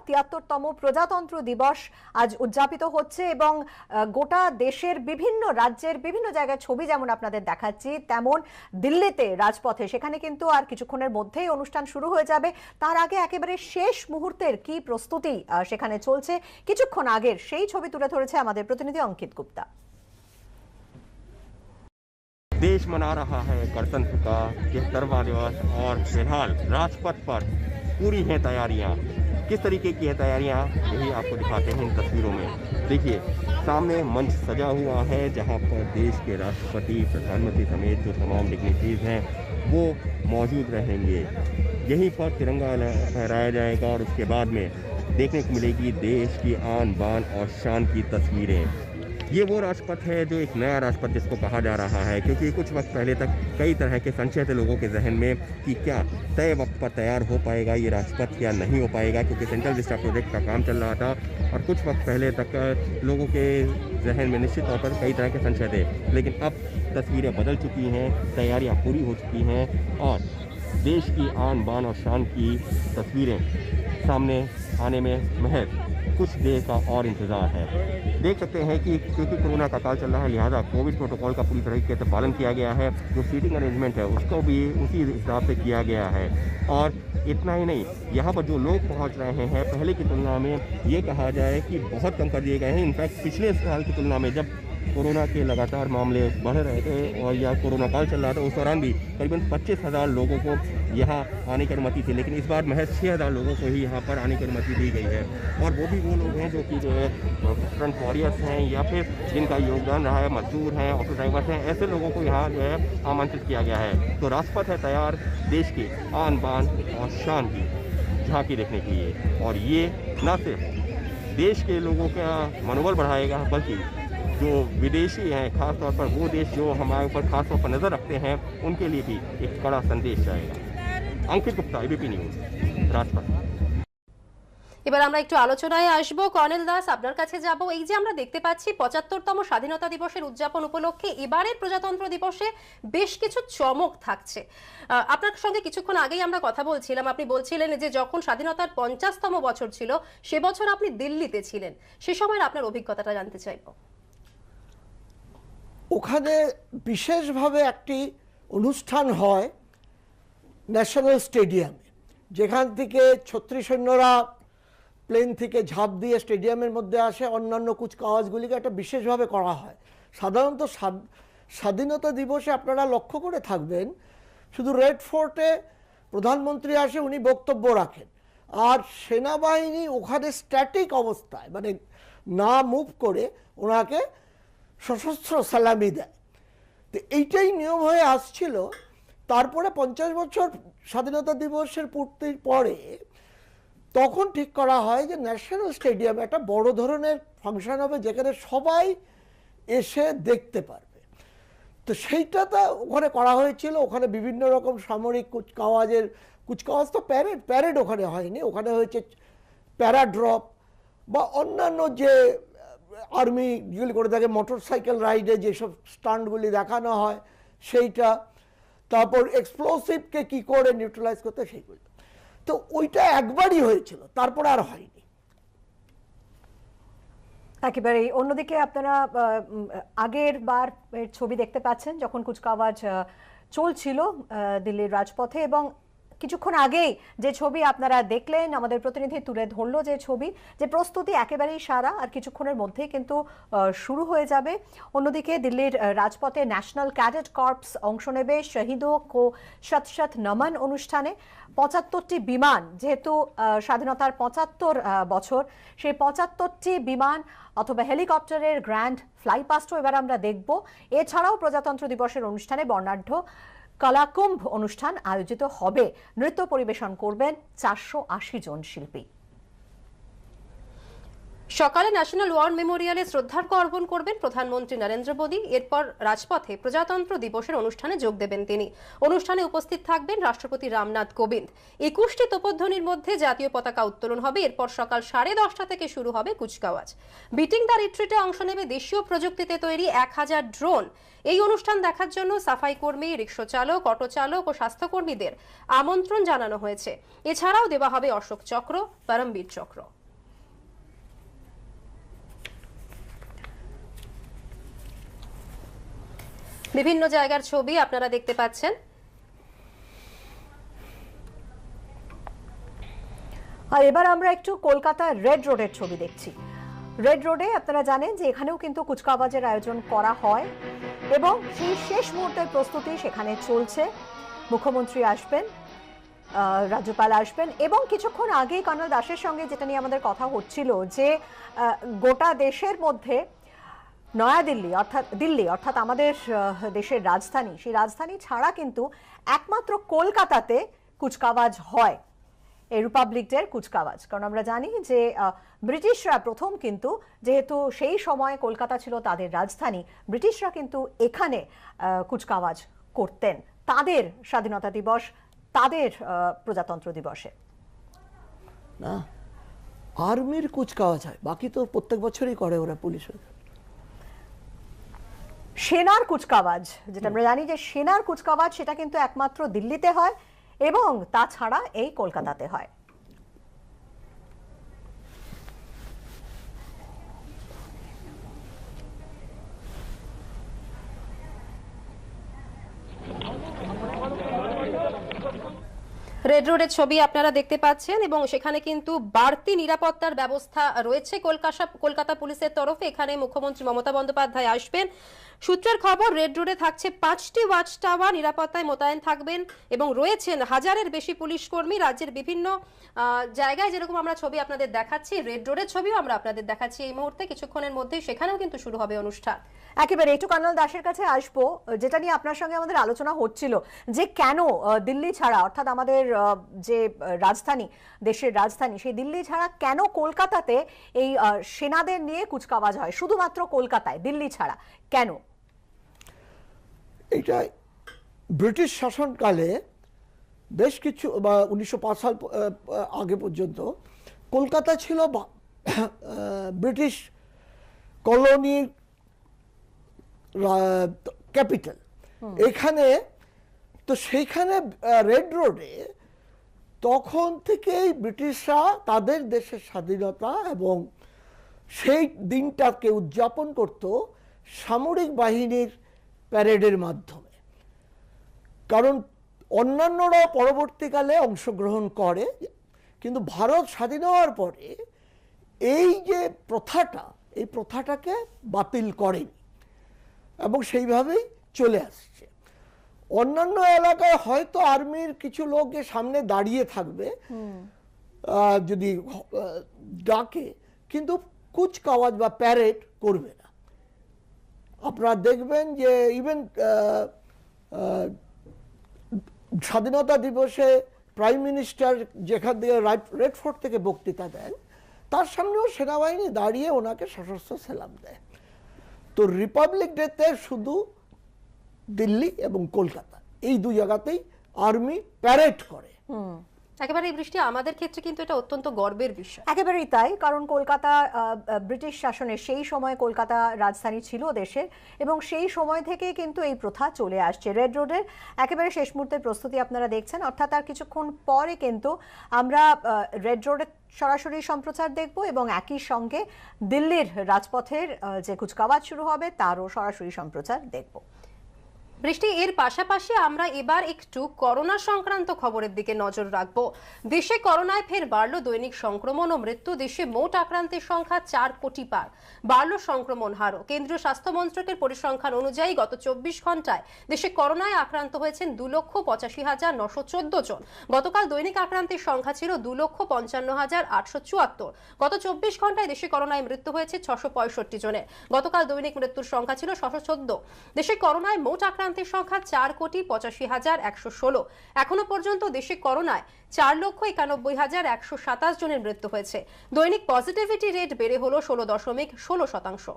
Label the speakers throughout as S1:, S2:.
S1: তিয়াত্তরতম প্রজাতন্ত্র দিবস আজ উদযাপিত হচ্ছে এবং গোটা দেশের বিভিন্ন রাজ্যের বিভিন্ন জায়গায় ছবি যেমন আপনাদের দেখাচ্ছি, তেমন দিল্লিতে রাজপথে সেখানে কিন্তু আর কিছুক্ষণের মধ্যেই অনুষ্ঠান শুরু হয়ে যাবে। তার আগে একেবারে শেষ মুহূর্তের কি প্রস্তুতি সেখানে চলছে, কিছুক্ষণ আগের সেই ছবি তুলে ধরেছে আমাদের প্রতিনিধি অঙ্কিত গুপ্তা।
S2: देश मना रहा है गणतंत्र का 73वां दिवस और फिलहाल राजपथ पर पूरी हैं तैयारियां। किस तरीके की है तैयारियां, यही आपको दिखाते हैं इन तस्वीरों में। देखिए, सामने मंच सजा हुआ है जहां पर देश के राष्ट्रपति, प्रधानमंत्री समेत जो तमाम डिग्निटीज हैं वो मौजूद रहेंगे। यहीं पर तिरंगा फहराया जाएगा और उसके बाद में देखने को मिलेगी देश की आन बान और शान की तस्वीरें। ये वो राजपथ है जो एक नया राजपथ जिसको कहा जा रहा है, क्योंकि कुछ वक्त पहले तक कई तरह के संशय थे लोगों के जहन में कि क्या तय वक्त पर तैयार हो पाएगा ये राजपथ, क्या नहीं हो पाएगा, क्योंकि सेंट्रल विस्टा प्रोजेक्ट का काम चल रहा था और कुछ वक्त पहले तक लोगों के जहन में निश्चित तौर पर कई तरह के संशय थे। लेकिन अब तस्वीरें बदल चुकी हैं, तैयारियाँ पूरी हो चुकी हैं और देश की आन बान और शान की तस्वीरें सामने आने में महज कुछ देर का और इंतज़ार है। देख सकते हैं कि क्योंकि कोरोना का काल चल रहा है, लिहाजा कोविड प्रोटोकॉल का पूरी तरीके से पालन किया गया है। जो सीटिंग अरेंजमेंट है उसको भी उसी हिसाब से किया गया है। और इतना ही नहीं, यहाँ पर जो लोग पहुँच रहे हैं पहले की तुलना में ये कहा जाए कि बहुत कम कर दिए गए हैं। इनफैक्ट पिछले साल की तुलना में जब कोरोना के लगातार मामले बढ़ रहे थे और या कोरोना काल चल रहा था उस दौरान भी करीबन 25,000 लोगों को यहाँ आने की अनुमति थी, लेकिन इस बार महज 6,000 लोगों को ही यहाँ पर आने की अनुमति दी गई है। और वो भी वो लोग हैं जो कि फ्रंट वॉरियर्स हैं या फिर जिनका योगदान रहा है, मजदूर हैं, ऑटो ड्राइवर्स हैं, ऐसे लोगों को यहाँ जो है आमंत्रित किया गया है। तो राजपथ है तैयार देश की आन बान और शान की झांकी देखने के लिए। और ये न सिर्फ देश के लोगों का मनोबल बढ़ाएगा बल्कि जो विदेशी हैं, खास तौर पर वो देश जो हमारे ऊपर खास तौर पर नज़र रखते हैं उनके लिए भी एक कड़ा संदेश जाएगा। अंकित गुप्ता, एबीपी न्यूज, राजपथ।
S3: এবার আমরা একটু আলোচনায় আসব। কর্নেল দাস, আপনার কাছে যাব। এই যে আমরা দেখতে পাচ্ছি 75তম স্বাধীনতা দিবসের উদযাপন উপলক্ষে এবারের প্রজাতন্ত্র দিবসে বেশ কিছু চমক থাকছে। আপনার সঙ্গে কিছুক্ষণ আগেই আমরা কথা বলছিলাম, আপনি বলছিলেন যে যখন স্বাধীনতার 50তম বছর ছিল সে বছর আপনি দিল্লিতে ছিলেন, সে সময়ের আপনার অভিজ্ঞতাটা জানতে চাইব।
S4: ওখানে বিশেষভাবে একটি অনুষ্ঠান হয় ন্যাশনাল স্টেডিয়ামে, যেখান থেকে ছত্রি সৈন্যরা প্লেন থেকে ঝাঁপ দিয়ে স্টেডিয়ামের মধ্যে আসে। অন্যান্য কুচকাওয়াজগুলিকে একটা বিশেষভাবে করা হয়। সাধারণত স্বাধীনতা দিবসে আপনারা লক্ষ্য করে থাকবেন শুধু রেড ফোর্টে প্রধানমন্ত্রী আসে, উনি বক্তব্য রাখেন, আর সেনাবাহিনী ওখানে স্ট্যাটিক অবস্থায় মানে না মুভ করে ওনাকে সশস্ত্র সালামি দেয়। তো এইটাই নিয়ম হয়ে আসছিল। তারপরে 50 বছর স্বাধীনতা দিবসের পূর্তির পরে তখন ঠিক করা হয় যে ন্যাশনাল স্টেডিয়ামে একটা বড় ধরনের ফাংশন হবে যেখানে সবাই এসে দেখতে পারবে। তো সেইটাতে ওখানে করা হয়েছিল। ওখানে বিভিন্ন রকম সামরিক কুচকাওয়াজ তো প্যারেড ওখানে হয়নি, ওখানে হয়েছে প্যারাড্রপ বা অন্যান্য যে আর্মি যেগুলি করে থাকে মোটর সাইকেল রাইডে যেসব স্টান্টগুলি দেখানো হয় সেইটা, তারপর এক্সপ্লোসিভকে কি করে নিউট্রালাইজ করতে সেইগুলো। তো ওইটা একবারই হয়েছিল, তারপরে আর হয়নি।
S1: একেবারেই অন্যদিকে আপনারা আগের বার ছবি দেখতে পাচ্ছেন যখন কুচকাওয়াজ চলছিল দিল্লির রাজপথে, এবং কিছুক্ষণ আগেই যে ছবি আপনারা দেখলেন আমাদের প্রতিনিধি তুলে ধরলো, যে ছবি, যে প্রস্তুতি একেবারেই সারা, আর কিছুক্ষণের মধ্যেই কিন্তু শুরু হয়ে যাবে। অন্যদিকে দিল্লির রাজপথে ন্যাশনাল ক্যাডেট কর্পস অংশ নেবে শহীদোं को शत शत नमन অনুষ্ঠানে। 75টি বিমান, যেহেতু স্বাধীনতার 75 বছর, সেই 75টি বিমান অথবা হেলিকপ্টারের গ্র্যান্ড ফ্লাইপাস্টও এবার আমরা দেখব। এছাড়াও প্রজাতন্ত্র দিবসের অনুষ্ঠানে বর্ণাঢ্য কলাকুম্ভ অনুষ্ঠান আয়োজিত হবে। নৃত্য পরিবেশন করবেন 480 জন শিল্পী।
S3: সকালে ন্যাশনাল ওয়ার মেমোরিয়ালে শ্রদ্ধার্ঘ অর্পণ করবেন প্রধানমন্ত্রী নরেন্দ্র মোদী। এরপর রাজপথে প্রজাতন্ত্র দিবসের অনুষ্ঠানে যোগ দেবেন তিনি। অনুষ্ঠানে উপস্থিত থাকবেন রাষ্ট্রপতি রামনাথ কোবিন্দ। 21টি তোপধ্বনির মধ্যে জাতীয় পতাকা উত্তোলন হবে। এরপর সকাল 10:30 থেকে শুরু হবে কুচকাওয়াজ। বিটিং দ্য রিট্রিটে অংশ নেবে দেশীয় প্রযুক্তিতে তৈরি 1000 ড্রোন। এই অনুষ্ঠান দেখার জন্য সাফাই কর্মী, রিক্সা চালক, অটো চালক ও স্বাস্থ্যকর্মীদের আমন্ত্রণ জানানো হয়েছে। এছাড়াও দেওয়া হবে অশোক চক্র, পরমবীর চক্র। বিভিন্ন জায়গার ছবি আপনারা দেখতে পাচ্ছেন।
S1: আর এবার আমরা একটু কলকাতার রেড রোডের ছবি দেখছি। রেড রোডে আপনারা জানেন যে এখানেও কিন্তু কুচকাওয়াজের আয়োজন করা হয় এবং সেই শেষ মুহূর্তের প্রস্তুতি সেখানে চলছে। মুখ্যমন্ত্রী আসবেন, রাজ্যপাল আসবেন এবং কিছুক্ষণ আগেই কর্নেল দাসের সঙ্গে যেটা নিয়ে আমাদের কথা হচ্ছিল যে গোটা দেশের মধ্যে নয়াদিল্লি অর্থাৎ আমাদের দেশের রাজধানী, সেই রাজধানী ছাড়া কিন্তু একমাত্র কলকাতাতে কুচকাওয়াজ হয়, এই রিপাবলিক ডের কুচকাওয়াজ। কারণ আমরা জানি যে ব্রিটিশরা প্রথম কিন্তু, যেহেতু সেই সময় কলকাতা ছিল তাদের রাজধানী, ব্রিটিশরা কিন্তু এখানে কুচকাওয়াজ করতেন তাদের স্বাধীনতা দিবস, তাদের প্রজাতন্ত্র দিবসে।
S4: না, আর্মির কুচকাওয়াজ হয়, বাকি তো প্রত্যেক বছরই করে ওরা, পুলিশের।
S1: সেনার কুচকাওয়াজ, যেটা আমরা জানি যে সেনার কুচকাওয়াজ, সেটা কিন্তু একমাত্র দিল্লিতে হয় এবং তাছাড়া এই কলকাতাতে হয়।
S3: রেড রোডের ছবি আপনারা দেখতে পাচ্ছেন এবং সেখানে কিন্তু বাড়তি নিরাপত্তার ব্যবস্থা রয়েছে কলকাতা পুলিশের তরফে। এখানে মুখ্যমন্ত্রী মমতা বন্দ্যোপাধ্যায় আসবেন। সূত্রের খবর, রেড রোডে থাকছে 5টি ওয়াচ টাওয়ার, নিরাপত্তায় মোতায়েন থাকবেন এবং রয়েছেন 1000-এর বেশি পুলিশ কর্মী। রাজ্যের বিভিন্ন জায়গায় যেরকম আমরা ছবি আপনাদের দেখাচ্ছি, রেড রোডের ছবিও আমরা আপনাদের দেখাচ্ছি এই মুহূর্তে। কিছুক্ষণের মধ্যেই সেখানেও কিন্তু শুরু হবে অনুষ্ঠান।
S1: একেবারে একটু কর্নেল দাসের কাছে আসবো, যেটা নিয়ে আপনার সঙ্গে আমাদের আলোচনা হচ্ছিল যে কেন দিল্লি ছাড়া, অর্থাৎ আমাদের যে রাজধানী, দেশের রাজধানী, সেই দিল্লি ছাড়া কেন কলকাতাতে এই সেনাদের নিয়ে কুচকাওয়াজ হয়, শুধুমাত্র কলকাতায়, দিল্লি ছাড়া কেন?
S4: এটা ব্রিটিশ শাসনকালে বেশ কিছু, বা 1905 সাল আগে পর্যন্ত কলকাতা ছিল ব্রিটিশ কলোনির ক্যাপিটাল। এখানে তো সেইখানে রেড রোডে তখন থেকেই ব্রিটিশরা তাদের দেশের স্বাধীনতা এবং সেই দিনটাকে উদযাপন করত সামরিক বাহিনীর প্যারেডের মাধ্যমে। কারণ অন্যান্যরা পরবর্তীকালে অংশগ্রহণ করে, কিন্তু ভারত স্বাধীন হওয়ার পরে এই যে প্রথাটা, এই প্রথাটাকে বাতিল করেনি এবং সেইভাবেই চলে আসছে। অন্যান্য এলাকায় হয়তো আর্মির কিছু লোক সামনে দাঁড়িয়ে থাকবে যদি ডাকে, কিন্তু কুচকাওয়াজ বা প্যারেড করবে না। আপনারা দেখবেন যে ইভেন স্বাধীনতা দিবসে প্রাইম মিনিস্টার যেখান থেকে রেড ফোর্ট থেকে বক্তৃতা দেন, তার সামনেও সেনাবাহিনী দাঁড়িয়ে ওনাকে সশস্ত্র সেলাম দেয়। তো রিপাবলিক ডেতে শুধু দিল্লি এবং কলকাতা, এই দুই জায়গাতেই আর্মি প্যারেড করে।
S3: একেবারে এই বৃষ্টি আমাদের ক্ষেত্রে কিন্তু এটা অত্যন্ত গর্বের বিষয়।
S1: একেবারেই তাই, কারণ কলকাতা ব্রিটিশ শাসনের সেই সময় কলকাতা রাজধানী ছিল দেশের এবং সেই সময় থেকে কিন্তু এই প্রথা চলে আসছে। রেড রোডের একেবারে শেষ মুহূর্তের প্রস্তুতি আপনারা দেখছেন, অর্থাৎ আর কিছুক্ষণ পরে কিন্তু আমরা রেড রোডের সরাসরি সম্প্রচার দেখব এবং একই সঙ্গে দিল্লির রাজপথের যে কুচকাওয়াজ শুরু হবে তারও সরাসরি সম্প্রচার দেখব।
S3: বৃষ্টি, এর পাশাপাশি আমরা এবার একটু করোনা সংক্রান্ত খবরের দিকে নজর রাখবো। দেশে করোনায় ফের বাড়লো দৈনিক সংক্রমণ ও মৃত্যু। দেশে মোট আক্রান্তের সংখ্যা 4 কোটি পার, বাড়লো সংক্রমণ হারও। কেন্দ্রীয় স্বাস্থ্য মন্ত্রকের পরিসংখ্যান অনুযায়ী গত 24 ঘন্টায় দেশে করোনায় আক্রান্ত হয়েছেন 2,85,914 জন। গতকাল দৈনিক আক্রান্তের সংখ্যা ছিল 2,55,874। গত 24 ঘন্টায় দেশে করোনায় মৃত্যু হয়েছে 665 জনের। গতকাল দৈনিক মৃত্যুর সংখ্যা ছিল 614। দেশে করোনায় মোট আক্রান্ত আক্রান্তের সংখ্যা 4,85,116। এখনো পর্যন্ত দেশে করোনায় 4,91,127 জনের মৃত্যু হয়েছে। দৈনিক পজিটিভিটি রেট বেড়ে হলো 16.16%।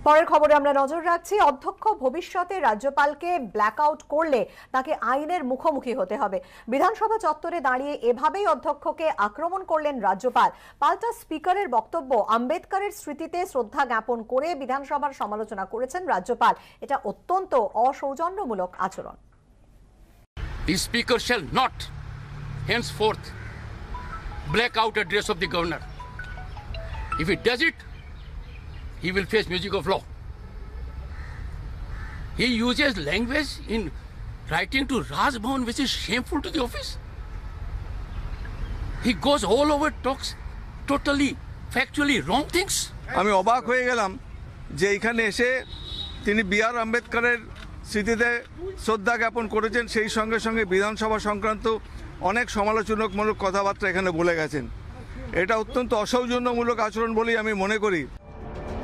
S1: পরের খবরে আমরা নজর রাখছি, অধ্যক্ষ ভবিষ্যতে রাজ্যপালকে ব্ল্যাকআউট করলে তাকে আইনের মুখোমুখি হতে হবে। বিধানসভা চত্বরে দাঁড়িয়ে এভাবেই অধ্যক্ষকে আক্রমণ করলেন রাজ্যপাল। পাল্টা স্পিকারের বক্তব্য, আম্বেদকরের স্মৃতিতে শ্রদ্ধা জ্ঞাপন করে বিধানসভার সমালোচনা করেছেন রাজ্যপাল। এটা অত্যন্ত অসৌজন্যমূলক আচরণ।
S5: The speaker shall not henceforth black out address of the governor. If he does it, he will face music of law. He uses language in writing to Raj Bhavan which is shameful to the office. He goes all over, talks totally factually wrong things.
S6: আমি অবাক হয়ে গেলাম যে এখানে এসে তিনি B.R.. আম্বেদকরের স্মৃতিতে শ্রদ্ধা জ্ঞাপন করেছেন, সেই সঙ্গে সঙ্গে বিধানসভা সংক্রান্ত অনেক সমালোচনামূলক কথাবার্তা এখানে বলে গেছেন। এটা অত্যন্ত অসৌজন্যমূলক আচরণ বলেই আমি মনে করি।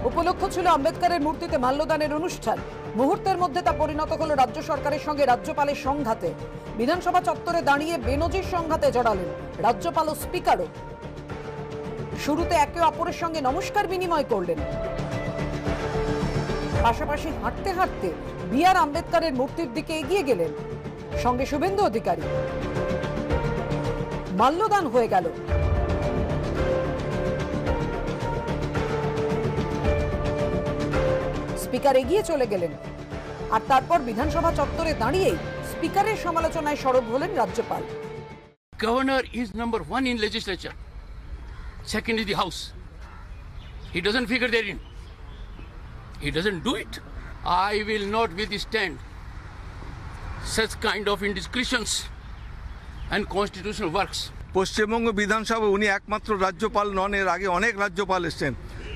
S7: উপলক্ষ ছিল আম্বেদকরের মূর্তিতে মাল্যদানের অনুষ্ঠান। মুহূর্তের মধ্যে তা পরিণত হলো রাজ্য সরকারের সঙ্গে রাজ্যপালের সংঘাতে। বিধানসভা চত্বরে দাঁড়িয়ে বেনজির সংঘাতে জড়ালেন রাজ্যপাল ও স্পিকারও। শুরুতে একে অপরের সঙ্গে নমস্কার বিনিময় করলেন, পাশাপাশি হাঁটতে হাঁটতে বি.আর. আম্বেদকরের মূর্তির দিকে এগিয়ে গেলেন। সঙ্গে শুভেন্দু অধিকারী। মাল্যদান হয়ে গেল। স্পিকার এগিয়ে চলে গেলেন, আর তারপর বিধানসভা চত্বরে দাঁড়িয়েই স্পিকারের সমালোচনায় সরব হলেন রাজ্যপাল।
S5: Governor is number 1 in legislature. Second is the house. He doesn't figure therein. He doesn't do it. I will not withstand such kind of indiscretions and constitutional works.
S6: Paschimbanga বিধানসভা উনি একমাত্র রাজ্যপাল নন, এর আগে অনেক রাজ্যপাল এসছেন,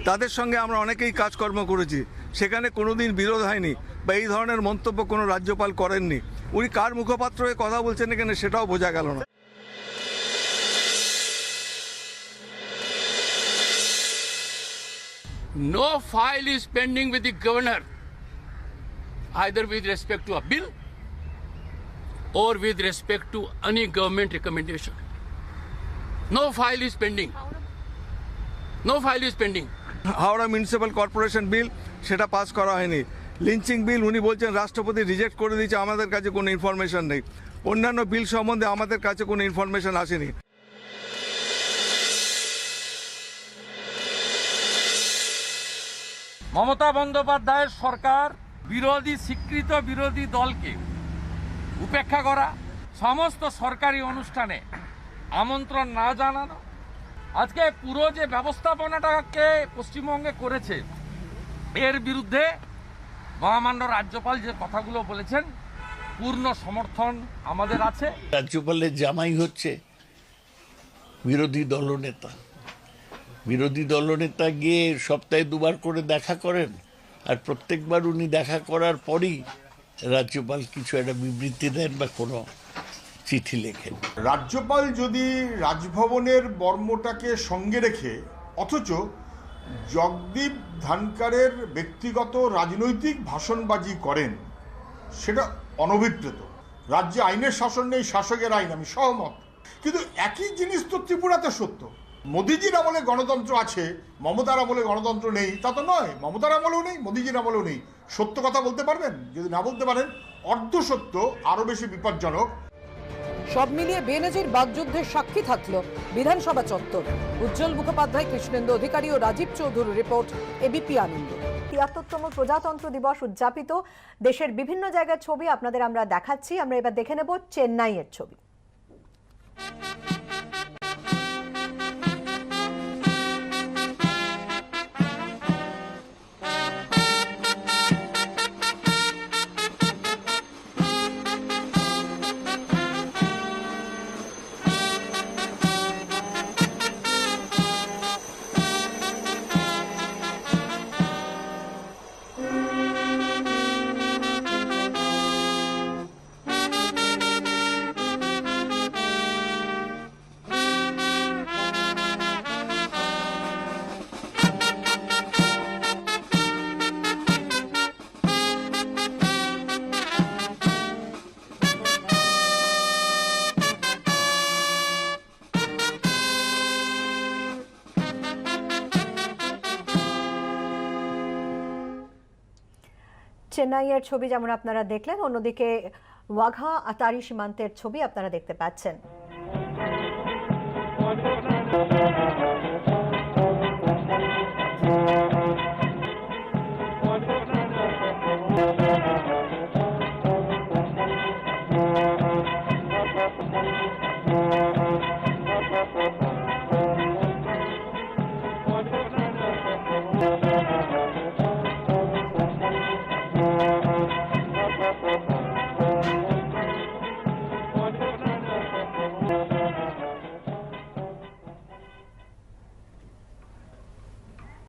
S6: তাদের সঙ্গে আমরা অনেকেই কাজকর্ম করেছি, সেখানে কোনোদিন বিরোধ হয়নি বা এই ধরনের মন্তব্য কোনো রাজ্যপাল করেননি। উনি কার মুখপাত্র হয়ে কথা বলছেন এখানে সেটাও বোঝা গেল না।
S5: No file is pending with the governor, either with respect to a bill or with respect to any government recommendation. No file is pending. No file is pending.
S6: Howrah municipal corporation bill সেটা pass করা হয়নি। Lynching বিল উনি বলছেন রাষ্ট্রপতি reject করে দিয়েছে, আমাদের কাছে কোনো ইনফরমেশন নেই। অন্যান্য বিল সম্বন্ধে আমাদের কাছে কোনো ইনফরমেশন আসেনি।
S8: মমতা বন্দ্যোপাধ্যায়ের সরকার বিরোধী স্বীকৃত বিরোধী দলকে উপেক্ষা করা, সমস্ত সরকারি অনুষ্ঠানে আমন্ত্রণ না জানানো, আজকে পুরো যে ব্যবস্থাপনাটাকে পশ্চিমবঙ্গে করেছে এর বিরুদ্ধে মহামান্য রাজ্যপাল যে কথাগুলো বলেছেন পূর্ণ সমর্থন আমাদের আছে।
S9: রাজ্যপালের জামাই হচ্ছে বিরোধী দলনেতা। বিরোধী দলনেতা গিয়ে সপ্তাহে দুবার করে দেখা করেন, আর প্রত্যেকবার উনি দেখা করার পরই রাজ্যপাল কিছু একটা বিবৃতি দেন বা কোনো চিঠি লেখেন।
S10: রাজ্যপাল যদি রাজভবনের বর্মটাকে সঙ্গে রেখে অথচ জগদীপ ধনকরের ব্যক্তিগত রাজনৈতিক ভাষণবাজি করেন, সেটা অনভিপ্রেত। রাজ্যে আইনের শাসন নেই, শাসকের আইন, আমি সহমত। কিন্তু একই জিনিস তো ত্রিপুরাতে সত্য। মোদিজির আমলে গণতন্ত্র আছে, মমতার আমলে গণতন্ত্র নেই তা তো নয়। মমতার আমলেও নেই, মোদিজির আমলেও নেই। সত্য কথা বলতে পারবেন? যদি না বলতে পারেন, অর্ধসত্য আরও বেশি বিপজ্জনক।
S7: সব মিলিয়ে বেনজির বাগযুদ্ধের সাক্ষী থাকল বিধানসভা চত্বর। উজ্জ্বল মুখোপাধ্যায়, কৃষ্ণেন্দু অধিকারী ও রাজীব চৌধুরীর রিপোর্ট, এবিপি আনন্দ।
S1: ৭৩তম প্রজাতন্ত্র দিবস উদযাপিত, দেশের বিভিন্ন জায়গার ছবি আপনাদের আমরা দেখাচ্ছি। আমরা এবার দেখে নেব চেন্নাইয়ের ছবি। চেন্নাইয়ের ছবি যেমন আপনারা দেখলেন, অন্যদিকে ওয়াঘা আতারি সীমান্তের ছবি আপনারা দেখতে পাচ্ছেন।